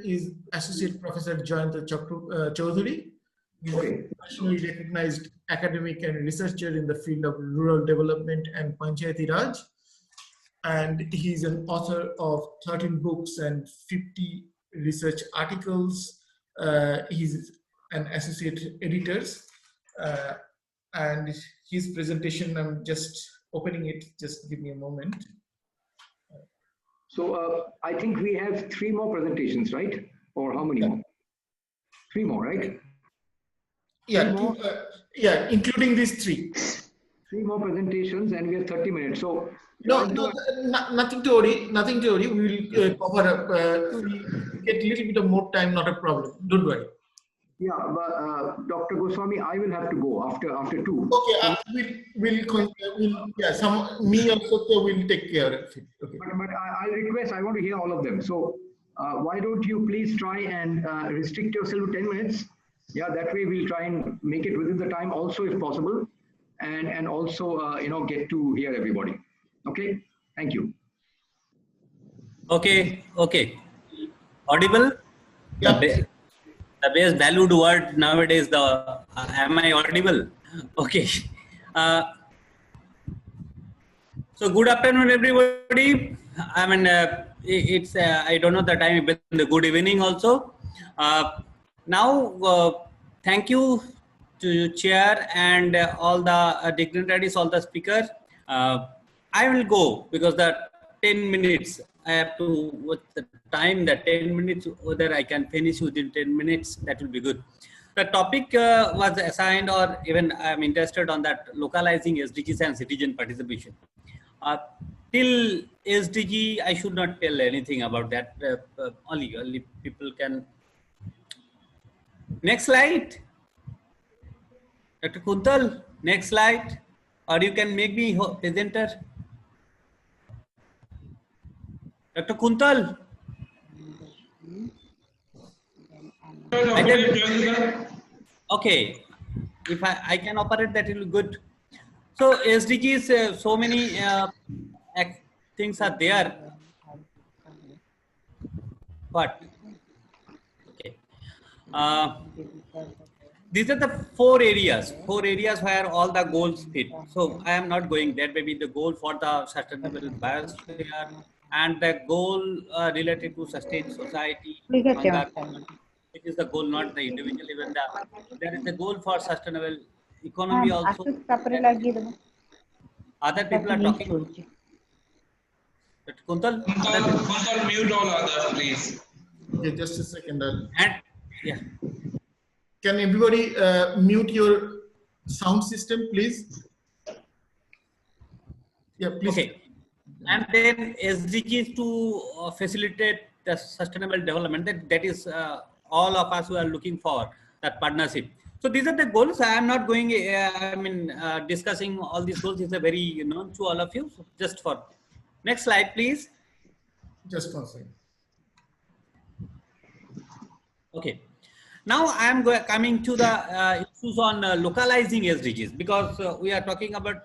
is Associate Professor Jayanta Choudhary. He is a nationally recognized academic and researcher in the field of rural development and Panchayati Raj. And he is an author of 13 books and 50 research articles. He's an associate editor. And his presentation, I'm just opening it, just give me a moment. So I think we have 3 more presentations, right? Or how many more? 3 more, right? Yeah, yeah, including these 3. 3 more presentations, and we have 30 minutes. So nothing to worry. Nothing to worry. We will cover up. We get a little bit of more time. Not a problem. Don't worry. Yeah, but Dr. Goswami, I will have to go after 2. Okay, we'll me also will take care of it. Okay. But I'll request. I want to hear all of them. So why don't you please try and restrict yourself to 10 minutes? Yeah, that way we'll try and make it within the time also if possible, and also get to hear everybody. Okay. Thank you. Okay. Audible? Yeah. The best valued word nowadays, am I audible? Okay. So good afternoon, everybody. I mean, it's, I don't know the time, but the good evening also. Now, thank you to chair and all the dignitaries, all the speakers. I will go because the 10 minutes, I have to, with the time that 10 minutes, whether I can finish within 10 minutes, that will be good. The topic was assigned, or even I'm interested on that, localizing SDGs and citizen participation. Till SDG, I should not tell anything about that. Only people can. Next slide. Dr. Kuntal, next slide. Or you can make me presenter. Dr. Kuntal. Okay, if I can operate, that will be good. So SDGs, so many things are there. But okay, these are the 4 areas where all the goals fit. So I am not going there. Maybe the goal for the sustainable biosphere and the goal related to sustained society. It is the goal, not the individual. Even there is a goal for sustainable economy also. Other people are talking. Kuntal, mute all others, please. Okay, just a second. And yeah. Can everybody mute your sound system, please? Yeah, please. Okay. And then SDGs to facilitate the sustainable development. That is all of us who are looking for that partnership. So these are the goals. I am not going. Discussing all these goals is a very known to all of you. So just for next slide, please. Just one second. Okay. Now I am coming to the issues on localizing SDGs, because we are talking about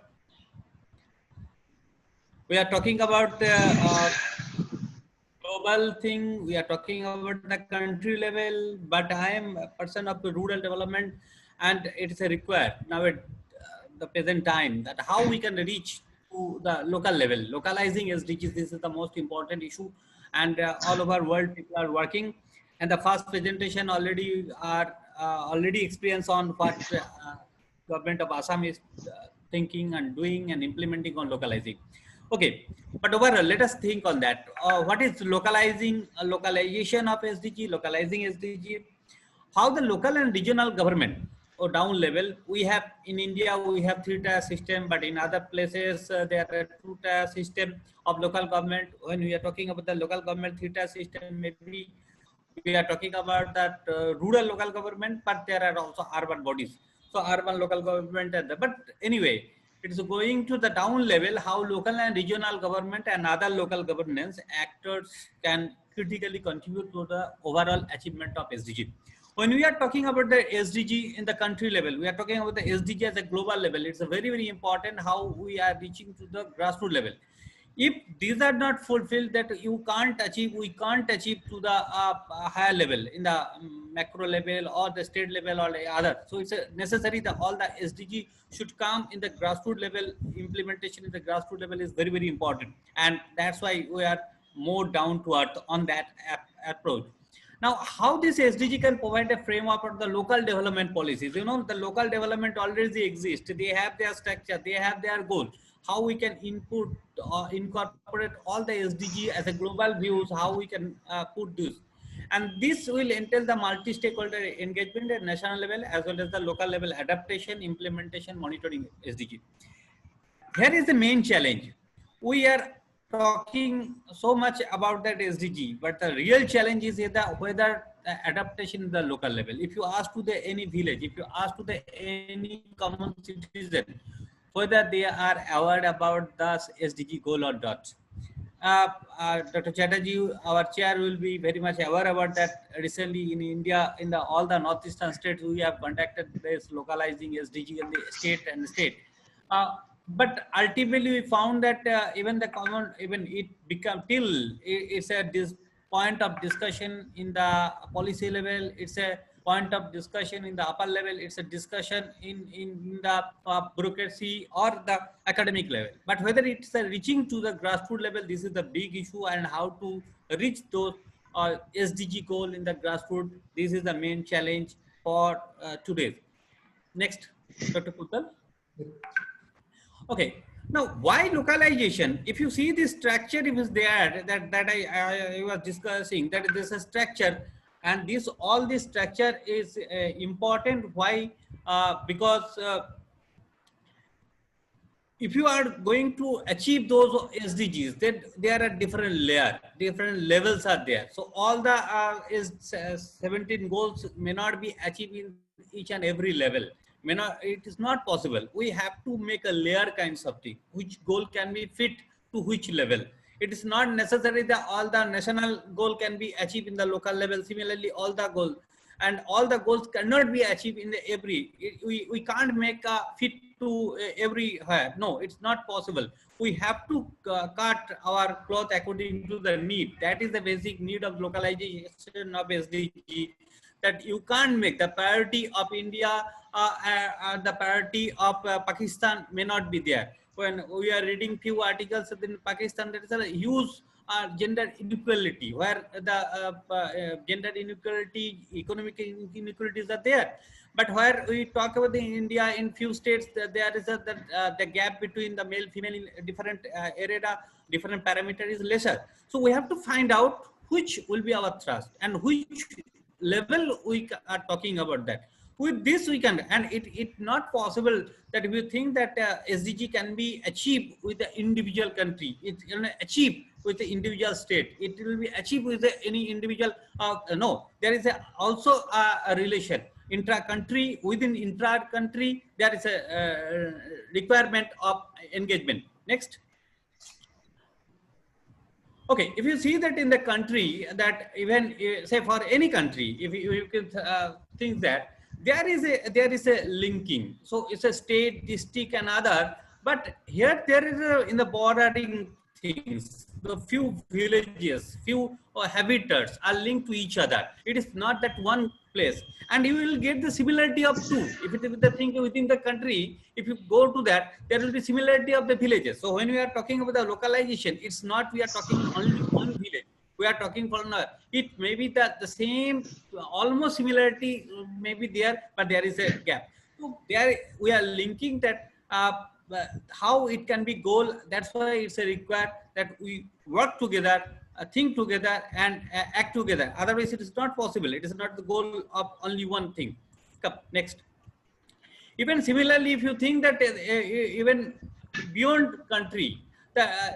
global thing. We are talking about the country level, but I am a person of rural development, and it is a required now at the present time that how we can reach to the local level. Localizing SDGs, this is the most important issue, and all over world people are working. And the first presentation already experience on what government of Assam is thinking and doing and implementing on localizing. Okay, but overall, let us think on that. What is localization of SDG, localizing SDG? How the local and regional government or down level, we have in India, we have 3-tier system, but in other places, there are 2-tier system of local government. When we are talking about the local government 3-tier system, maybe we are talking about that rural local government, but there are also urban bodies. So urban local government, but anyway, it is going to the down level, how local and regional government and other local governance actors can critically contribute to the overall achievement of SDG. When we are talking about the SDG in the country level, we are talking about the SDG as a global level. It's a very, very important how we are reaching to the grassroots level. If these are not fulfilled, that you can't achieve, we can't achieve to the higher level in the macro level or the state level or the other. So it's necessary that all the SDG should come in the grassroots level. Implementation in the grassroots level is very, very important. And that's why we are more down to earth on that approach. Now, how this SDG can provide a framework for the local development policies? You know, the local development already exists. They have their structure, they have their goals. How we can input or incorporate all the SDG as a global views, how we can put this. And this will entail the multi-stakeholder engagement at national level as well as the local level adaptation, implementation, monitoring SDG. Here is the main challenge. We are talking so much about that SDG, but the real challenge is that whether adaptation in the local level. If you ask to the any village, if you ask to the any common citizen, whether they are aware about the SDG goal or not. Dr. Chatterjee, our chair, will be very much aware about that. Recently in India, in all the northeastern states, we have conducted this localizing SDG in the state. But ultimately we found that even the common, even it become till it's a this point of discussion in the policy level, it's a point of discussion in the upper level, it's a discussion in the bureaucracy or the academic level. But whether it's reaching to the grassroots level, this is the big issue, and how to reach those SDG goal in the grassroots. This is the main challenge for today. Next, Dr. Putal. Okay, now why localization? If you see this structure, it is there that I was discussing, that there's a structure, and this all this structure is important. Why? Because if you are going to achieve those SDGs, then there are different levels are there. So all the 17 goals may not be achieved in each and every level. It is not possible. We have to make a layer kinds of thing. Which goal can be fit to which level? It is not necessary that all the national goal can be achieved in the local level. Similarly, all the goals and all the goals cannot be achieved in the we can't make a fit to everywhere. No, it's not possible. We have to cut our cloth according to the need. That is the basic need of localization of SDG. That you can't make the priority of India, the priority of Pakistan may not be there. When we are reading few articles in Pakistan, there is a huge gender inequality, where the gender inequality, economic inequalities are there. But where we talk about the India, in few states, there is the gap between the male, female in different area, different parameter is lesser. So we have to find out which will be our thrust and which level we are talking about that. With this we can, and it's not possible that if you think that SDG can be achieved with the individual country, it can achieve with the individual state, it will be achieved with any individual. No, there is also a relation intra-country, within intra-country, there is a requirement of engagement. Next. Okay, if you see that in the country, that even say for any country, if you can think that there is a linking. So it's a state, district, and other. But here there is in the bordering things, the few villages, few habitats are linked to each other. It is not that one place, and you will get the similarity of two. If it is the thing within the country, if you go to that, there will be similarity of the villages. So when we are talking about the localization, it's not we are talking only one village. We are talking for it may be that the same, almost similarity may be there, but there is a gap. So there we are linking that how it can be goal. That's why it's a required that we work together, think together, and act together. Otherwise, it is not possible. It is not the goal of only one thing. Come next. Even similarly, if you think that even beyond country,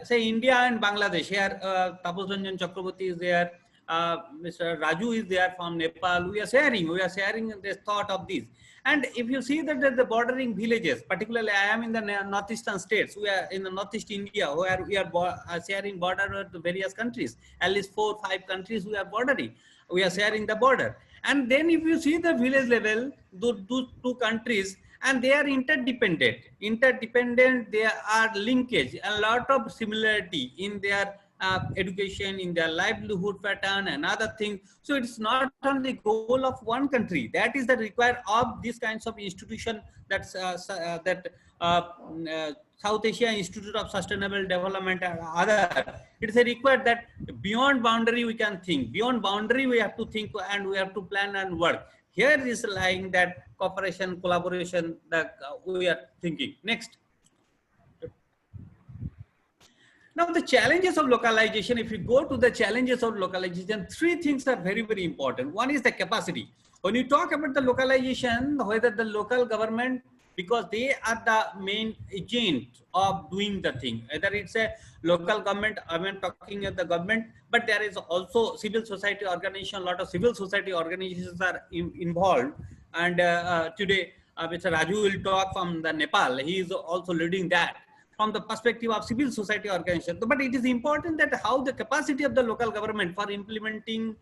say India and Bangladesh, here Tapas Ranjan Chakraborty is there, Mr. Raju is there from Nepal. We are sharing this thought of this. And if you see that the bordering villages, particularly I am in the northeastern states, we are in the northeast India, where we are sharing border with various countries. At least 4 or 5 countries we are bordering. We are sharing the border. And then if you see the village level, those two countries, and they are interdependent. They are linkage, a lot of similarity in their education, in their livelihood pattern and other things. So it's not only goal of one country. That is the require of these kinds of institution that's South Asia Institute of Sustainable Development and other. It's a required that beyond boundary we can think. Beyond boundary we have to think and we have to plan and work. Here is lying that cooperation, collaboration that we are thinking. Next. Now the challenges of localization, if you go to the challenges of localization, three things are very, very important. One is the capacity. When you talk about the localization, whether the local government, because they are the main agent of doing the thing, whether it's a local government, I mean talking of the government, but there is also civil society organization, a lot of civil society organizations are involved. And today, Mr. Raju will talk from the Nepal. He is also leading that from the perspective of civil society organization. But it is important that how the capacity of the local government for implementing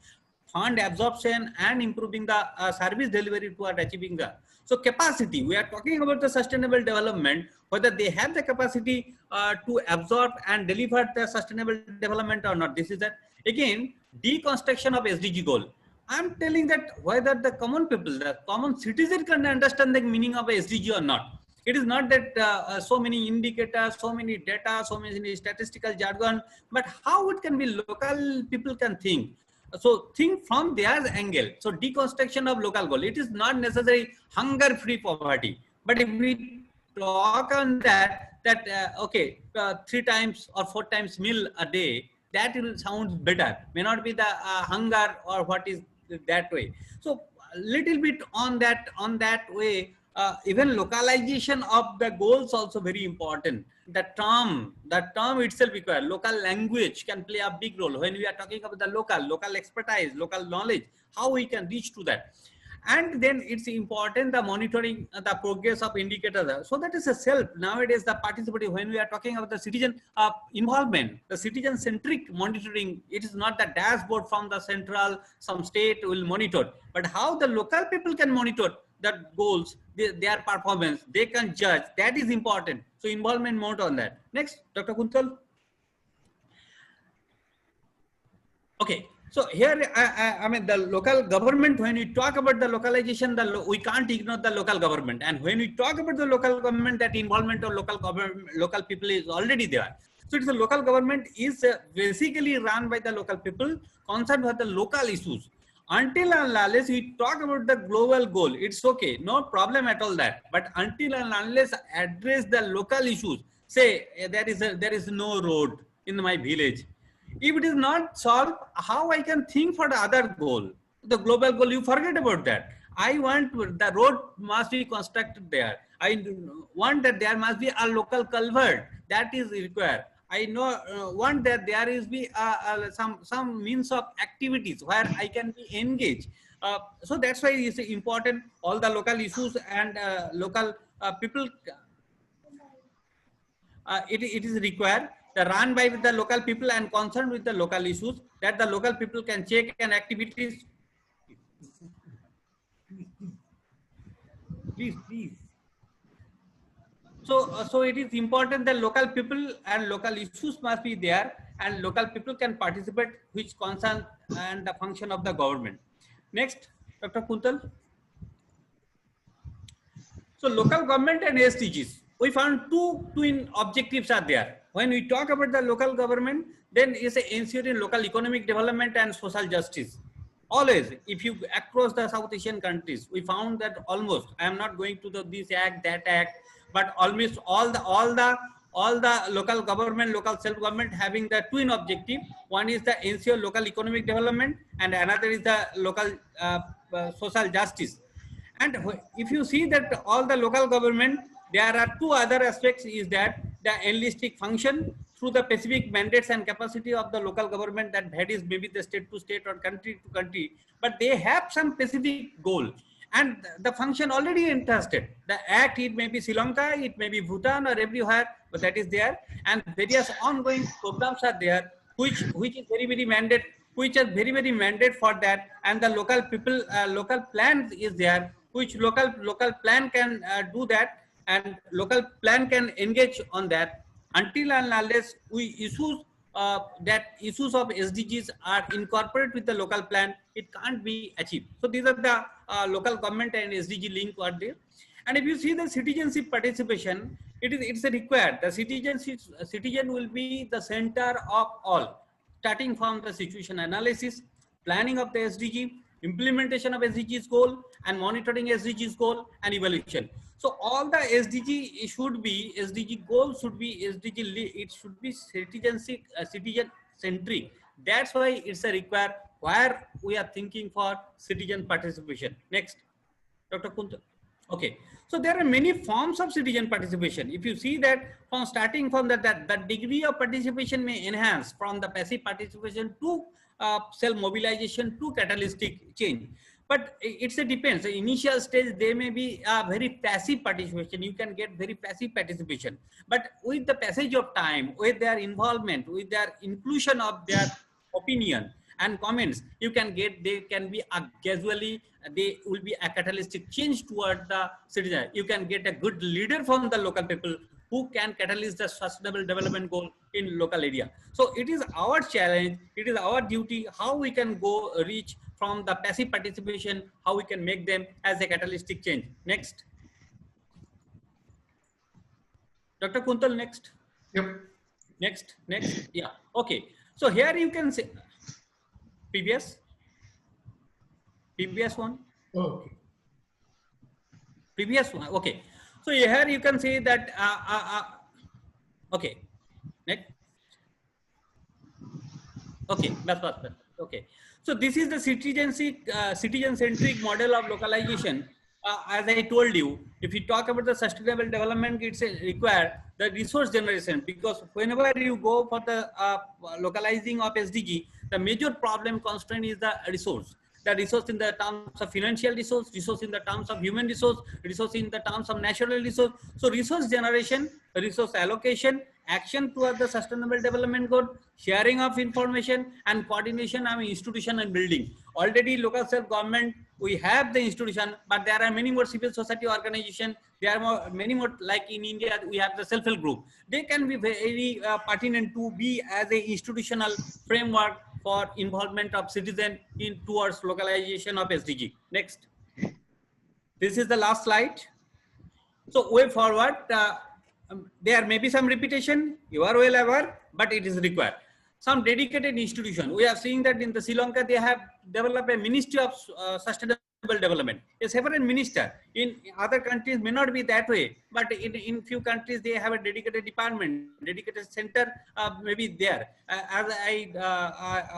fund absorption and improving the service delivery toward achieving the. So capacity, we are talking about the sustainable development, whether they have the capacity to absorb and deliver the sustainable development or not. This is that, again, deconstruction of SDG goal. I'm telling that whether the common people, the common citizen can understand the meaning of a SDG or not. It is not that so many indicators, so many data, so many statistical jargon, but how it can be local people can think. So think from their angle. So deconstruction of local goal. It is not necessarily hunger-free poverty. But if we talk on that okay, 3 times or 4 times meal a day, that will sound better. May not be the hunger or what is that way. So a little bit on that way. Even localization of the goals also very important. The term itself required. Local language can play a big role when we are talking about the local expertise, local knowledge, how we can reach to that. And then it's important the monitoring the progress of indicators. So that is a self. Nowadays the participatory, when we are talking about the citizen involvement, the citizen centric monitoring, it is not the dashboard from the central, some state will monitor, but how the local people can monitor that goals, their performance, they can judge. That is important. So involvement more on that. Next, Dr. Kuntal. Okay. So here, I mean, the local government, when we talk about the localization, we can't ignore the local government. And when we talk about the local government, that involvement of local government, local people is already there. So it's the local government is basically run by the local people concerned with the local issues. Until and unless we talk about the global goal, it's okay, no problem at all that. But until and unless address the local issues, say there is no road in my village. If it is not solved, how I can think for the other goal, the global goal? You forget about that. I want the road must be constructed there. I want that there must be a local culvert that is required. I know want that there is be some means of activities where I can be engaged. So that's why it's important all the local issues and local people. It is required the run by with the local people and concerned with the local issues, that the local people can check and activities. Please. So it is important that local people and local issues must be there, and local people can participate, which concern and the function of the government. Next, Dr. Kuntal. So local government and SDGs. We found two twin objectives are there. When we talk about the local government, then is ensuring local economic development and social justice. Always, if you across the South Asian countries, we found that almost, I am not going to this act, that act, but almost all the local government, local self-government having the twin objective. One is the ensure local economic development, and another is the local social justice. And if you see that all the local government, there are two other aspects, is that the holistic function through the specific mandates and capacity of the local government that varies maybe the state to state or country to country, but they have some specific goal and the function already entrusted. The act, it may be Sri Lanka, it may be Bhutan or everywhere, but that is there, and various ongoing programs are there, which is very mandate, which are very mandate for that, and the local people, local plans is there, which local plan can do that, and local plan can engage on that. Until and unless we issues of SDGs are incorporated with the local plan, it can't be achieved. So these are the local government and SDG link are there. And if you see the citizenship participation, it's a required. The citizen will be the center of all, starting from the situation analysis, planning of the SDG, implementation of SDGs goal, and monitoring SDGs goal and evaluation. So all the SDG goals should be it should be citizen centric. That's why it's a required where we are thinking for citizen participation. Next, Dr. Kuntal. Okay, so there are many forms of citizen participation. If you see that from starting from the degree of participation may enhance from the passive participation to self-mobilization to catalytic change. But it's a depends. The initial stage, they may be very passive participation. You can get very passive participation. But with the passage of time, with their involvement, with their inclusion of their opinion and comments, you can get, they can be gradually, they will be a catalytic change toward the citizen. You can get a good leader from the local people who can catalyze the sustainable development goal in local area. So it is our challenge, it is our duty, how we can go reach from the passive participation, how we can make them as a catalytic change. Next. Dr. Kuntal, next. Yep. Next. Yeah. Okay. So here you can say, previous one. Okay. Previous one. Okay. So here you can say that, okay. Next. Okay. That's what. Okay. So this is the citizen-centric model of localization. As I told you, if you talk about the sustainable development, it's required the resource generation, because whenever you go for the localizing of SDG, the major problem constraint is the resource. The resource in the terms of financial resource in the terms of human resource in the terms of natural resource. So resource generation, resource allocation, action toward the sustainable development goal, sharing of information, and coordination of institution and building. Already local self-government, we have the institution, but there are many more civil society organizations. There are many more, like in India, we have the self-help group. They can be very pertinent to be as a institutional framework for involvement of citizen in towards localization of SDG. Next. This is the last slide. So way forward, there may be some repetition, you are well aware, but it is required. Some dedicated institution. We are seeing that in the Sri Lanka, they have developed a Ministry of Sustainable Development, a separate minister. In other countries may not be that way, but in few countries they have a dedicated department, dedicated center, maybe there. As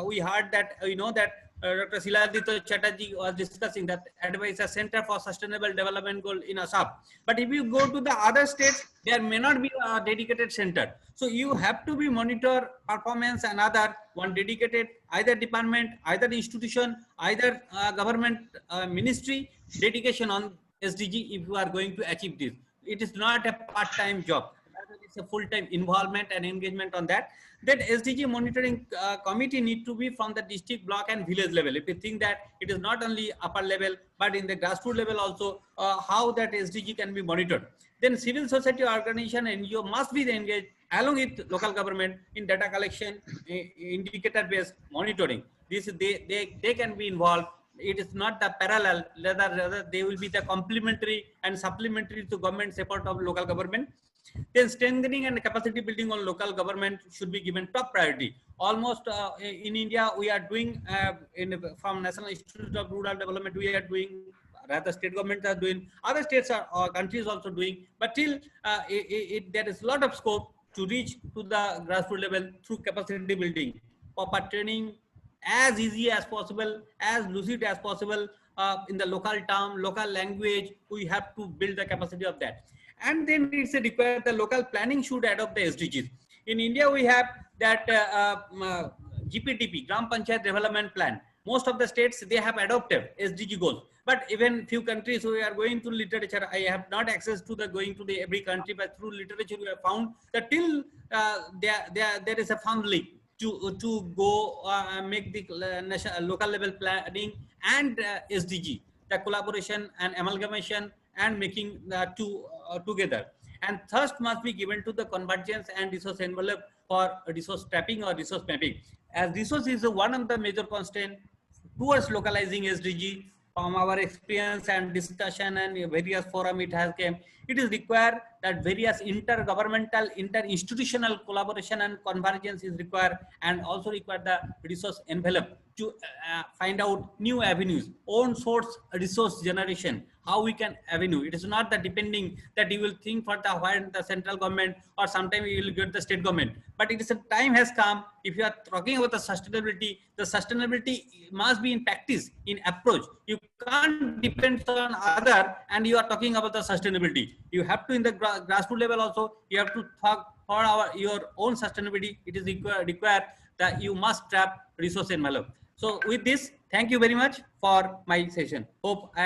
we heard that, you know that Dr. Localising Chatterjee was discussing that advice a center for sustainable development goal in Assoc. But if you go to the other states, there may not be a dedicated center. So you have to be monitor performance and other one dedicated either department, either institution, either government ministry dedication on SDG if you are going to achieve this. It is not a part-time job. It's a full-time involvement and engagement on that. That SDG monitoring committee need to be from the district, block, and village level. If you think that it is not only upper level, but in the grassroots level also, how that SDG can be monitored. Then civil society organization and NGO must be engaged along with local government in data collection, indicator-based monitoring. This they can be involved. It is not the parallel, rather they will be the complementary and supplementary to government support of local government. Then strengthening and capacity building on local government should be given top priority. Almost in India, we are doing from National Institute of Rural Development, we are doing, rather state governments are doing, other states or countries also doing, but till there is a lot of scope to reach to the grassroots level through capacity building, proper training, as easy as possible, as lucid as possible, in the local term, local language. We have to build the capacity of that. And then it's required the local planning should adopt the SDGs. In India, we have that GPDP, Gram Panchayat Development Plan. Most of the states, they have adopted SDG goals. But even few countries, we are going to literature. I have not access to the going to the every country, but through literature, we have found that till there is a fund leak to go make the national, local level planning and SDG. the collaboration and amalgamation and making the two together. And thrust must be given to the convergence and resource envelope for resource trapping or resource mapping. As resource is one of the major constraints towards localizing SDG. From our experience and discussion and various forum it has came, it is required that various intergovernmental, interinstitutional collaboration and convergence is required, and also require the resource envelope to find out new avenues, own source resource generation, how we can avenue. It is not that depending that you will think for the when the central government or sometime you will get the state government, but it is a time has come. If you are talking about the sustainability must be in practice, in approach. You can't depend on other and you are talking about the sustainability. You have to in the grassroots level also, you have to talk for your own sustainability. It is required that you must trap resource envelope. So with this, thank you very much for my session. Hope I